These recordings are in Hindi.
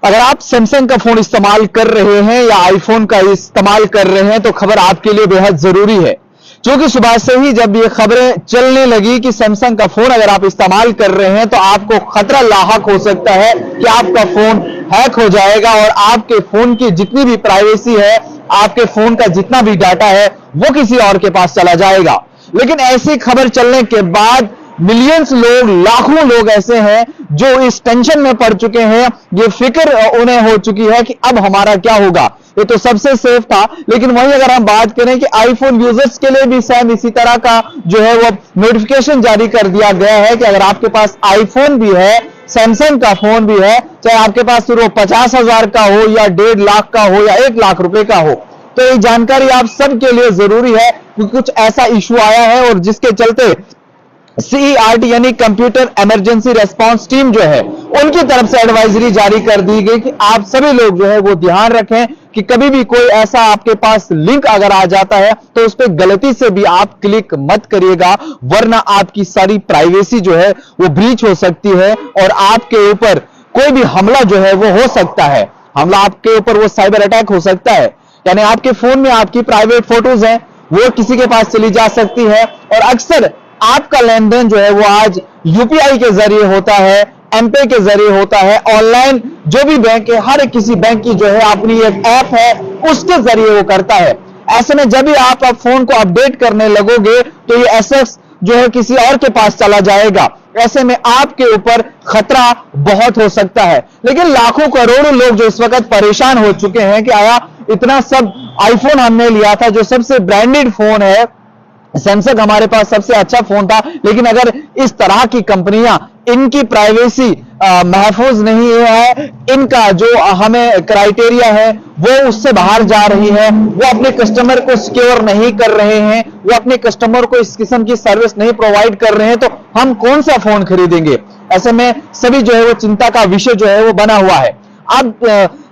अगर आप सैमसंग का फोन इस्तेमाल कर रहे हैं या आईफोन का इस्तेमाल कर रहे हैं तो खबर आपके लिए बेहद जरूरी है, क्योंकि सुबह से ही जब ये खबरें चलने लगी कि सैमसंग का फोन अगर आप इस्तेमाल कर रहे हैं तो आपको खतरा लाहक हो सकता है कि आपका फोन हैक हो जाएगा और आपके फोन की जितनी भी प्राइवेसी है, आपके फोन का जितना भी डाटा है वो किसी और के पास चला जाएगा। लेकिन ऐसी खबर चलने के बाद मिलियंस लोग, लाखों लोग ऐसे हैं जो इस टेंशन में पड़ चुके हैं, ये फिक्र उन्हें हो चुकी है कि अब हमारा क्या होगा। ये तो सबसे सेफ था, लेकिन वहीं अगर हम बात करें कि आईफोन यूजर्स के लिए भी सेम इसी तरह का जो है वो नोटिफिकेशन जारी कर दिया गया है कि अगर आपके पास आईफोन भी है, सैमसंग का फोन भी है, चाहे आपके पास सिर्फ 50,000 का हो या 1.5 लाख का हो या 1 लाख रुपए का हो, तो ये जानकारी आप सबके लिए जरूरी है कि कुछ ऐसा इश्यू आया है और जिसके चलते CERT यानी कंप्यूटर इमरजेंसी रेस्पॉन्स टीम जो है उनकी तरफ से एडवाइजरी जारी कर दी गई कि आप सभी लोग जो है वो ध्यान रखें कि कभी भी कोई ऐसा आपके पास लिंक अगर आ जाता है तो उस पर गलती से भी आप क्लिक मत करिएगा, वरना आपकी सारी प्राइवेसी जो है वो ब्रीच हो सकती है और आपके ऊपर कोई भी हमला जो है वो हो सकता है। हमला आपके ऊपर वो साइबर अटैक हो सकता है, यानी आपके फोन में आपकी प्राइवेट फोटोज हैं वो किसी के पास चली जा सकती है और अक्सर आपका लेन देन जो है वो आज यूपीआई के जरिए होता है, एमपे के जरिए होता है, ऑनलाइन जो भी बैंक है, हर किसी बैंक की जो है अपनी एक ऐप है उसके जरिए वो करता है। ऐसे में जब भी आप फोन को अपडेट करने लगोगे तो ये एसेट्स जो है किसी और के पास चला जाएगा। ऐसे में आपके ऊपर खतरा बहुत हो सकता है। लेकिन लाखों करोड़ों लोग जो इस वक्त परेशान हो चुके हैं कि आया इतना सब आईफोन हमने लिया था जो सबसे ब्रांडेड फोन है, सैमसंग हमारे पास सबसे अच्छा फोन था, लेकिन अगर इस तरह की कंपनियां इनकी प्राइवेसी महफूज नहीं है, इनका जो हमें क्राइटेरिया है वो उससे बाहर जा रही है, वो अपने कस्टमर को सिक्योर नहीं कर रहे हैं, वो अपने कस्टमर को इस किस्म की सर्विस नहीं प्रोवाइड कर रहे हैं, तो हम कौन सा फोन खरीदेंगे। ऐसे में सभी जो है वो चिंता का विषय जो है वो बना हुआ है। अब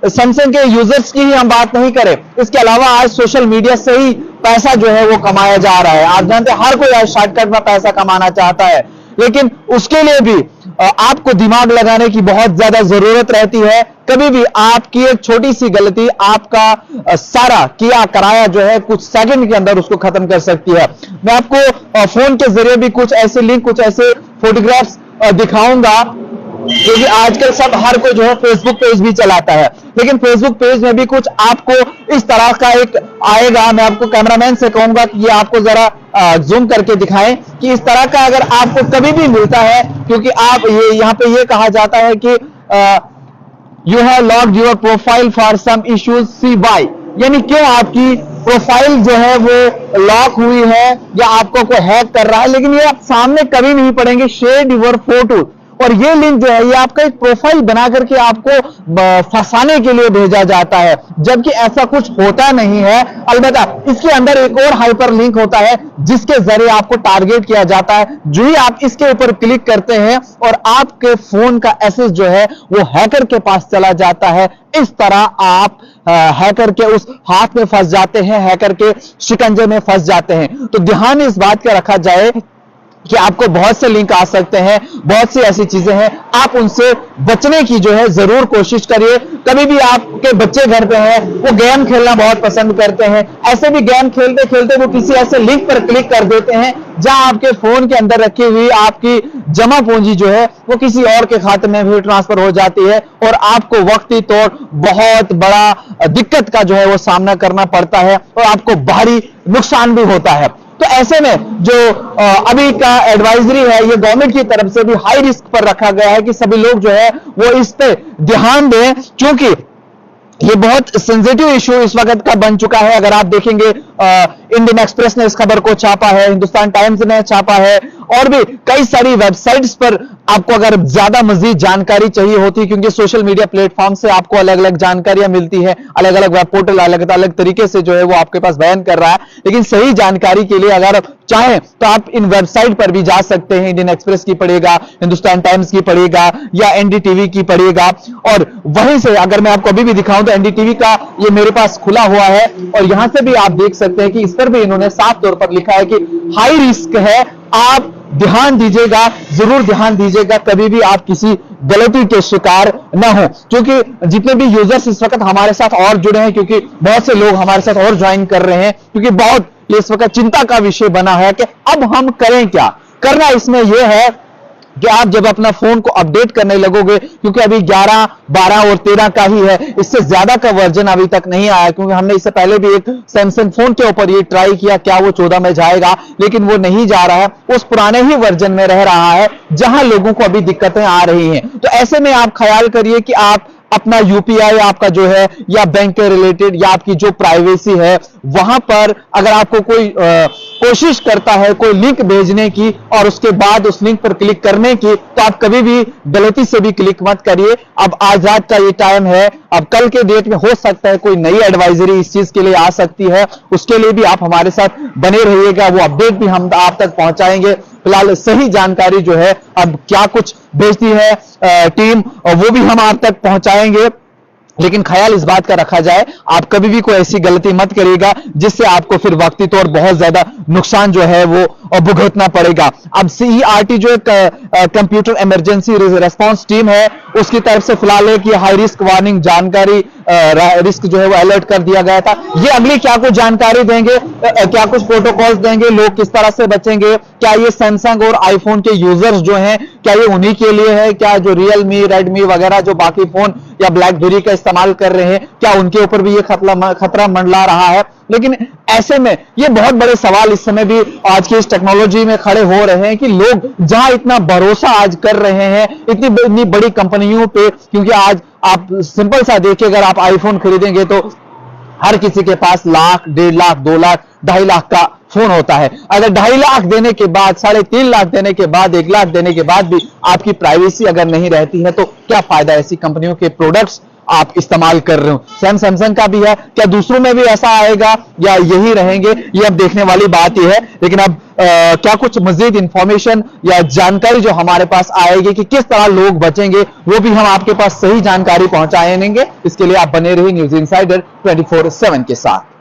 सैमसंग के यूजर्स की ही हम बात नहीं करें, इसके अलावा आज सोशल मीडिया से ही पैसा जो है वो कमाया जा रहा है। आप जानते हैं हर कोई आज शॉर्टकट में पैसा कमाना चाहता है, लेकिन उसके लिए भी आपको दिमाग लगाने की बहुत ज्यादा जरूरत रहती है। कभी भी आपकी एक छोटी सी गलती आपका सारा किया कराया जो है कुछ सेकंड के अंदर उसको खत्म कर सकती है। मैं आपको फोन के जरिए भी कुछ ऐसे लिंक, कुछ ऐसे फोटोग्राफ्स दिखाऊंगा, क्योंकि आजकल सब हर कोई जो है फेसबुक पेज भी चलाता है, लेकिन फेसबुक पेज में भी कुछ आपको इस तरह का एक आएगा। मैं आपको कैमरामैन से कहूंगा कि ये आपको जरा जूम करके दिखाएं कि इस तरह का अगर आपको कभी भी मिलता है, क्योंकि आप ये यहाँ पे ये कहा जाता है कि you have logged your profile for some issues, see why, यानी क्यों आपकी प्रोफाइल जो है वो लॉक हुई है या आपको कोई हैक कर रहा है, लेकिन ये आप सामने कभी नहीं पढ़ेंगे। शेयर योर फोटो, और ये लिंक जो है ये आपका एक प्रोफाइल बना करके आपको फंसाने के लिए भेजा जाता है, जबकि ऐसा कुछ होता नहीं है। अलबत्ता इसके अंदर एक और हाइपर लिंक होता है जिसके जरिए आपको टारगेट किया जाता है। जो ही आप इसके ऊपर क्लिक करते हैं और आपके फोन का एक्सेस जो है वो हैकर के पास चला जाता है। इस तरह आप हैकर के उस हाथ में फंस जाते हैं, हैकर के शिकंजे में फंस जाते हैं। तो ध्यान इस बात का रखा जाए कि आपको बहुत से लिंक आ सकते हैं, बहुत सी ऐसी चीजें हैं, आप उनसे बचने की जो है जरूर कोशिश करिए। कभी भी आपके बच्चे घर पे हैं, वो गेम खेलना बहुत पसंद करते हैं, ऐसे भी गेम खेलते खेलते वो किसी ऐसे लिंक पर क्लिक कर देते हैं जहां आपके फोन के अंदर रखी हुई आपकी जमा पूंजी जो है वो किसी और के खाते में भी ट्रांसफर हो जाती है और आपको वक्ती तौर बहुत बड़ा दिक्कत का जो है वो सामना करना पड़ता है और आपको भारी नुकसान भी होता है। तो ऐसे में जो अभी का एडवाइजरी है ये गवर्नमेंट की तरफ से भी हाई रिस्क पर रखा गया है कि सभी लोग जो है वो इस पे ध्यान दें, क्योंकि ये बहुत सेंसिटिव इशू इस वक्त का बन चुका है। अगर आप देखेंगे इंडियन एक्सप्रेस ने इस खबर को छापा है, हिंदुस्तान टाइम्स ने छापा है और भी कई सारी वेबसाइट्स पर आपको अगर ज्यादा मजीद जानकारी चाहिए होती है, क्योंकि सोशल मीडिया प्लेटफॉर्म से आपको अलग अलग जानकारियां मिलती है, अलग अलग वेब पोर्टल अलग अलग तरीके से जो है वो आपके पास बयान कर रहा है। लेकिन सही जानकारी के लिए अगर चाहें तो आप इन वेबसाइट पर भी जा सकते हैं। इंडियन एक्सप्रेस की पढ़िएगा, हिंदुस्तान टाइम्स की पढ़िएगा या एनडीटीवी की पढ़िएगा, और वहीं से अगर मैं आपको अभी भी दिखाऊं तो एनडीटीवी का ये मेरे पास खुला हुआ है और यहां से भी आप देख सकते हैं कि इस पर भी इन्होंने साफ तौर पर लिखा है कि हाई रिस्क है आप ध्यान दीजिएगा, जरूर ध्यान दीजिएगा, कभी भी आप किसी गलती के शिकार न हो। क्योंकि जितने भी यूजर्स इस वक्त हमारे साथ और जुड़े हैं, क्योंकि बहुत से लोग हमारे साथ और ज्वाइन कर रहे हैं, क्योंकि बहुत इस वक्त चिंता का विषय बना है कि अब हम करें क्या। करना इसमें यह है कि आप जब अपना फोन को अपडेट करने लगोगे, क्योंकि अभी 11, 12 और 13 का ही है, इससे ज्यादा का वर्जन अभी तक नहीं आया, क्योंकि हमने इससे पहले भी एक सैमसंग फोन के ऊपर ये ट्राई किया, क्या वो 14 में जाएगा, लेकिन वो नहीं जा रहा है, उस पुराने ही वर्जन में रह रहा है जहां लोगों को अभी दिक्कतें आ रही हैं। तो ऐसे में आप ख्याल करिए कि आप अपना यूपीआई आपका जो है, या बैंक के रिलेटेड, या आपकी जो प्राइवेसी है, वहां पर अगर आपको कोई कोशिश करता है कोई लिंक भेजने की और उसके बाद उस लिंक पर क्लिक करने की, तो आप कभी भी गलती से भी क्लिक मत करिए। अब आज रात का ये टाइम है, अब कल के डेट में हो सकता है कोई नई एडवाइजरी इस चीज के लिए आ सकती है, उसके लिए भी आप हमारे साथ बने रहिएगा, वो अपडेट भी हम आप तक पहुंचाएंगे। फिलहाल सही जानकारी जो है अब क्या कुछ भेजती है टीम, वो भी हम आप तक पहुंचाएंगे। लेकिन ख्याल इस बात का रखा जाए, आप कभी भी कोई ऐसी गलती मत करिएगा जिससे आपको फिर वक्ती तौर बहुत ज्यादा नुकसान जो है वो भुगतना पड़ेगा। अब सीईआरटी जो एक कंप्यूटर इमरजेंसी रिस्पांस टीम है, उसकी तरफ से फिलहाल एक हाई रिस्क वार्निंग जानकारी रिस्क जो है वो अलर्ट कर दिया गया था। ये अगली क्या कुछ जानकारी देंगे, क्या कुछ प्रोटोकॉल्स देंगे, लोग किस तरह से बचेंगे, क्या ये सैमसंग और आईफोन के यूजर्स जो हैं, क्या ये उन्हीं के लिए है, क्या जो रियलमी, रेडमी वगैरह जो बाकी फोन या ब्लैकबेरी का इस्तेमाल कर रहे हैं, क्या उनके ऊपर भी ये खतरा मंडला रहा है। लेकिन ऐसे में ये बहुत बड़े सवाल इस समय भी आज की इस टेक्नोलॉजी में खड़े हो रहे हैं कि लोग जहां इतना भरोसा आज कर रहे हैं इतनी बड़ी कंपनियों पे, क्योंकि आज आप सिंपल सा देखिए, अगर आप आईफोन खरीदेंगे तो हर किसी के पास लाख, 1.5 लाख, 2 लाख, 2.5 लाख का फोन होता है। अगर 2.5 लाख देने के बाद, 3.5 लाख देने के बाद, 1 लाख देने के बाद भी आपकी प्राइवेसी अगर नहीं रहती है, तो क्या फायदा ऐसी कंपनियों के प्रोडक्ट्स आप इस्तेमाल कर रहे हो। सैमसंग का भी है, क्या दूसरों में भी ऐसा आएगा या यही रहेंगे, ये अब देखने वाली बात ही है। लेकिन अब क्या कुछ मजीद इंफॉर्मेशन या जानकारी जो हमारे पास आएगी कि किस तरह लोग बचेंगे, वो भी हम आपके पास सही जानकारी पहुंचाएंगे। इसके लिए आप बने रहिए न्यूज इनसाइडर 24/7 के साथ।